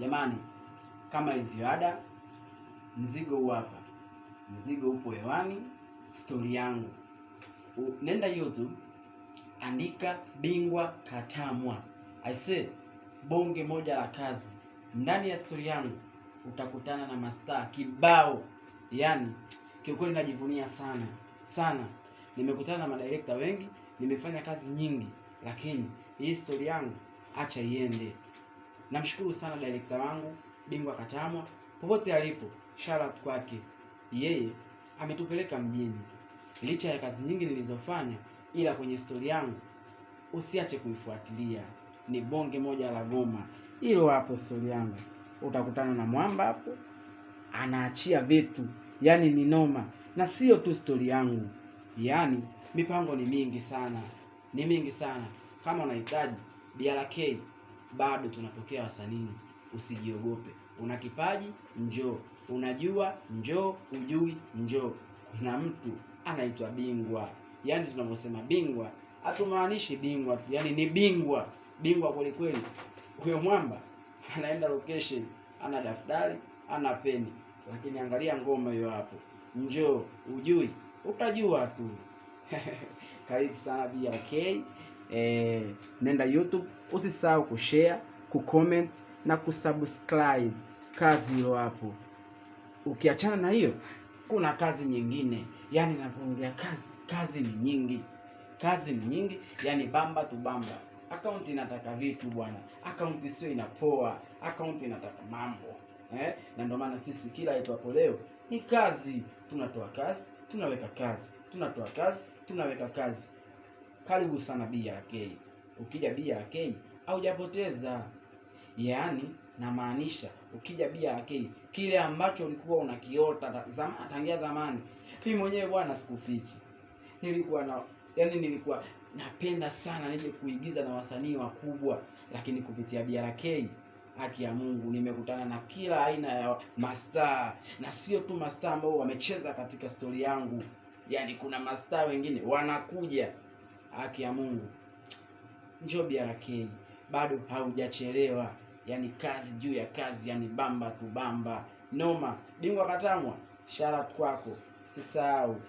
Jamani, kama ilivyo ada, mzigo huu hapa. Mzigo upo hewani, story yangu. Nenda YouTube, andika Bingwa Katamwa. I say bonge moja la kazi. Ndani ya story yangu utakutana na mastaa kibao. Yaani kiukweli najivunia sana. Nimekutana na madirector wengi, nimefanya kazi nyingi, lakini hii story yangu acha iende. Namshukuru sana director wangu Bingwa Katamwa, popote alipo, shout out kwake. Yeye ametupeleka mjini. Licha ya kazi nyingi nilizofanya, ila kwenye story yangu usiache kuifuatilia. Ni bonge moja la goma. Hilo hapo story yangu. Utakutana na mwamba hapo, anaachia vitu, yani ni noma. Na sio tu story yangu, yani mipango ni mingi sana. Kama unahitaji BRK, bado tunapokea wasanii. Usijiogope. Una kipaji, njoo. Unajua, njoo. Ujui, njoo. Kuna mtu anaitwa Bingwa. Yani tunaposema Bingwa, hatumaanishi bingwa tu, yani ni bingwa. Bingwa kweli kweli. Huyo mwamba anaenda location, ana daftari, ana peni. Lakini angalia ngoma hiyo hapo. Njoo. Ujui, utajua tu. Karibu sana BRK. Nenda YouTube, usisahau kushare, kucomment na kusubscribe. Kazi hiyo hapo. Ukiachana na hiyo, kuna kazi nyingine. Yani napoongea kazi ni nyingi. Yani bamba tu bamba. Account inataka vitu bwana. Account sio inapoa. Account inataka mambo. Na ndio maana sisi kila itwapo leo ni kazi. Tunatoa kazi, tunaweka kazi. Tunatoa kazi, tunaweka kazi. Karibu sana BRK. Ukija BRK haujapoteza. Yaani namaanisha ukija BRK kile ambacho ulikuwa unakiota tangia zamani. Mimi mwenyewe bwana sikufichi. Nilikuwa napenda sana nije kuigiza na wasanii wakubwa, lakini kupitia BRK, haki ya Mungu, nimekutana na kila aina ya mastaa, na sio tu mastaa ambao wamecheza katika story yangu. Yani kuna mastaa wengine wanakuja. Haki ya Mungu. Njoo BRK, bado haujachelewa. Yani kazi juu ya kazi, yani bamba tu bamba. Noma. Bingwa Katamwa, shout out kwako. Sisahau.